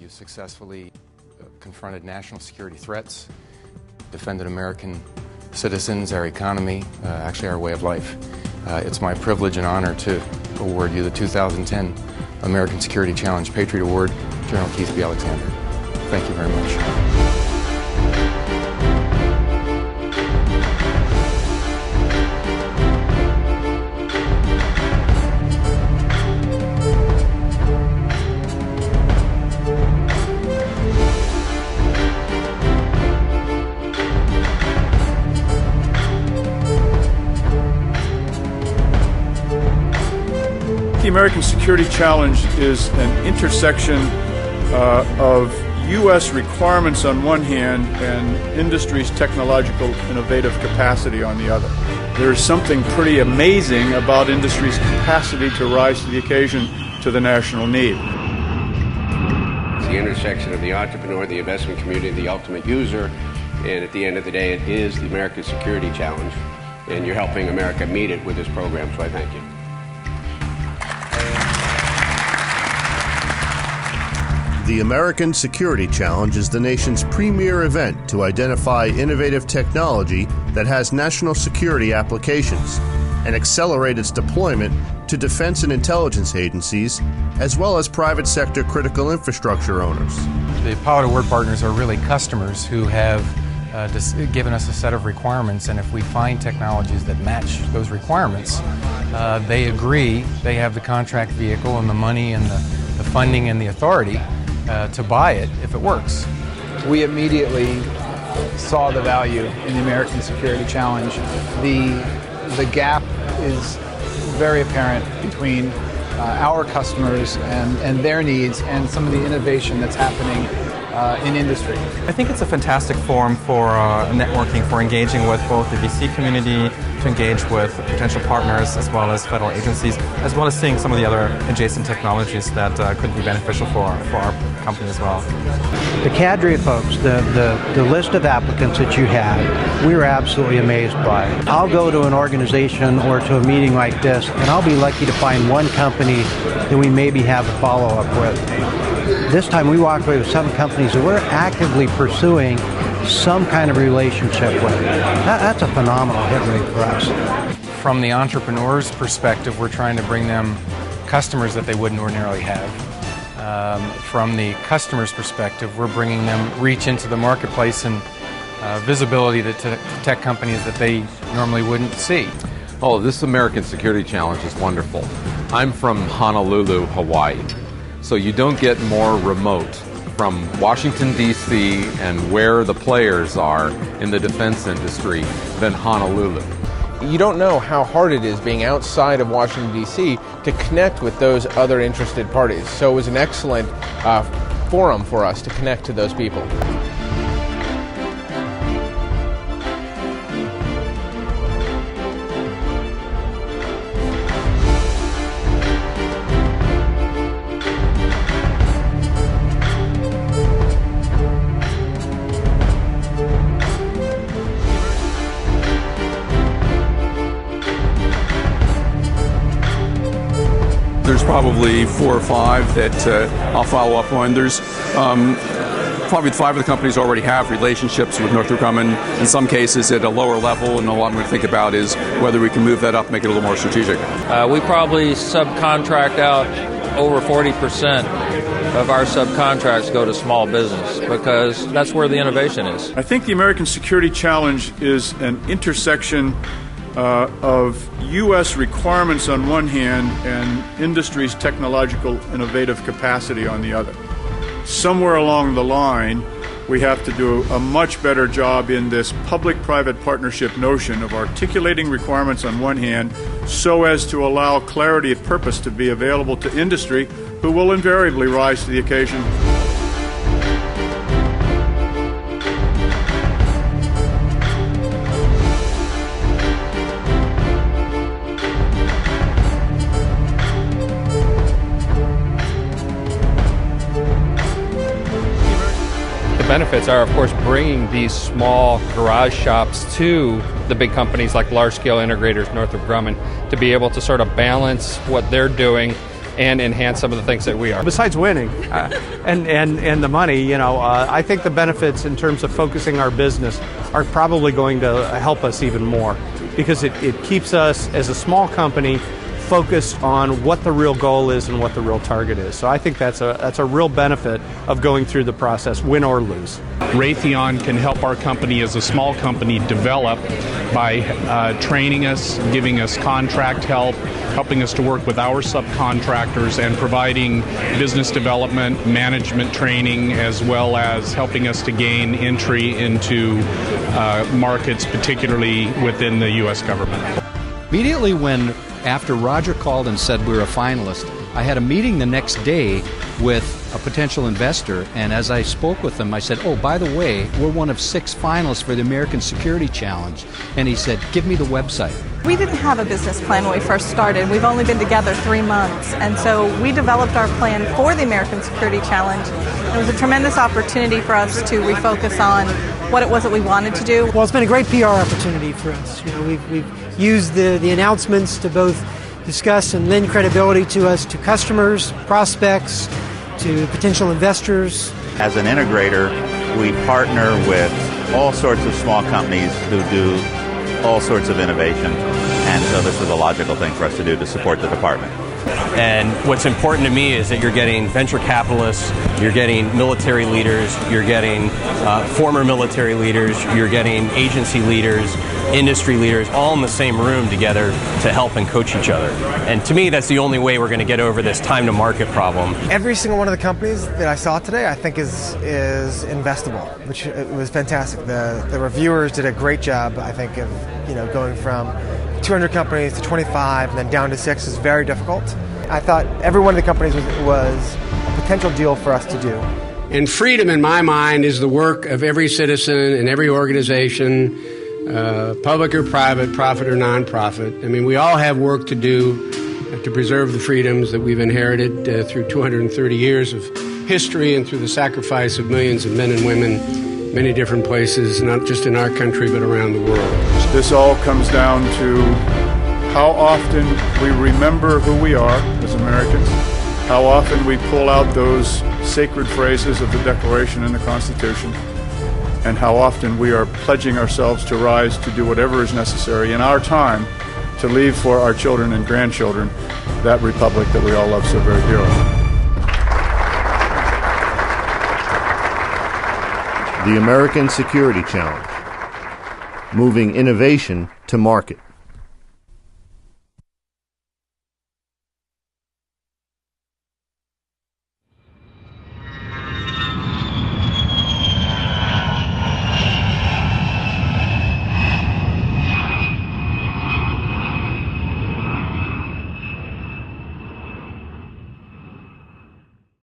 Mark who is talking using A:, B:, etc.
A: You successfully confronted national security threats, defended American citizens, our economy, actually our way of life. It's my privilege and honor to award you the 2010 American Security Challenge Patriot Award, General Keith B. Alexander. Thank you very much.
B: The American Security Challenge is an intersection of U.S. requirements on one hand and industry's technological innovative capacity on the other. There's something pretty amazing about industry's capacity to rise to the occasion to the national need.
C: It's the intersection of the entrepreneur, the investment community, the ultimate user, and at the end of the day, it is the American Security Challenge, and you're helping America meet it with this program, so I thank you.
D: The American Security Challenge is the nation's premier event to identify innovative technology that has national security applications and accelerate its deployment to defense and intelligence agencies, as well as private sector critical infrastructure owners.
A: The Pilot Award partners are really customers who have given us a set of requirements, and if we find technologies that match those requirements, they agree, they have the contract vehicle and the money and the funding and the authority to buy it if it works.
E: We immediately saw the value in the American Security Challenge. The gap is very apparent between our customers and their needs and some of the innovation that's happening in industry.
F: I think it's a fantastic forum for networking, for engaging with both the VC community, to engage with potential partners as well as federal agencies, as well as seeing some of the other adjacent technologies that could be beneficial for our company as well.
G: The cadre of folks, the list of applicants that you had, we were absolutely amazed by. I'll go to an organization or to a meeting like this, and I'll be lucky to find one company that we maybe have a follow-up with. This time we walked away with 7 companies that we're actively pursuing some kind of relationship with. That's a phenomenal hit rate for us.
A: From the entrepreneur's perspective, we're trying to bring them customers that they wouldn't ordinarily have. From the customer's perspective, we're bringing them reach into the marketplace and visibility to tech companies that they normally wouldn't see.
H: Oh, this American Security Challenge is wonderful. I'm from Honolulu, Hawaii, so you don't get more remote from Washington, D.C. and where the players are in the defense industry than Honolulu.
I: You don't know how hard it is being outside of Washington, D.C. to connect with those other interested parties. So it was an excellent forum for us to connect to those people.
B: There's probably 4 or 5 that I'll follow up on. There's probably 5 of the companies already have relationships with Northrop Grumman, in some cases at a lower level, and all I'm going to think about is whether we can move that up, make it a little more strategic.
J: We probably subcontract out over 40% of our subcontracts go to small business because that's where the innovation is.
B: I think the American Security Challenge is an intersection of U.S. requirements on one hand and industry's technological innovative capacity on the other. Somewhere along the line, we have to do a much better job in this public-private partnership notion of articulating requirements on one hand so as to allow clarity of purpose to be available to industry, who will invariably rise to the occasion.
J: Benefits are, of course, bringing these small garage shops to the big companies like large-scale integrators, Northrop Grumman, to be able to sort of balance what they're doing
K: and enhance some of the things that we are.
L: Besides winning and the money, I think the benefits in terms of focusing our business are probably going to help us even more, because it keeps us as a small company focused on what the real goal is and what the real target is. So I think that's a real benefit of going through the process, win or lose.
M: Raytheon can help our company as a small company develop by training us, giving us contract help, helping us to work with our subcontractors, and providing business development, management training, as well as helping us to gain entry into markets, particularly within the U.S. government.
N: Immediately after Roger called and said we were a finalist, I had a meeting the next day with a potential investor, and as I spoke with them, I said, oh, by the way, we're one of 6 finalists for the American Security Challenge. And he said, give me the website.
O: We didn't have a business plan when we first started. We've only been together 3 months, and so we developed our plan for the American Security Challenge. It was a tremendous opportunity for us to refocus on what it was that we wanted to do.
P: Well, it's been a great PR opportunity for us. We've used the announcements to both discuss and lend credibility to us, to customers, prospects, to potential investors.
Q: As an integrator, we partner with all sorts of small companies who do all sorts of innovation, and so this is a logical thing for us to do to support the department.
R: And what's important to me is that you're getting venture capitalists, you're getting military leaders, you're getting former military leaders, you're getting agency leaders, industry leaders, all in the same room together to help and coach each other. And to me, that's the only way we're going to get over this time to market problem.
S: Every single one of the companies that I saw today, I think is investable, which was fantastic. The reviewers did a great job, I think, of going from 200 companies to 25 and then down to 6 is very difficult. I thought every one of the companies was a potential deal for us to do.
C: And freedom, in my mind, is the work of every citizen and every organization, public or private, profit or nonprofit. I mean, we all have work to do to preserve the freedoms that we've inherited through 230 years of history and through the sacrifice of millions of men and women, many different places, not just in our country, but around the world.
B: This all comes down to how often we remember who we are as Americans, how often we pull out those sacred phrases of the Declaration and the Constitution, and how often we are pledging ourselves to rise to do whatever is necessary in our time to leave for our children and grandchildren that republic that we all love so very dearly.
D: The American Security Challenge, moving innovation to market.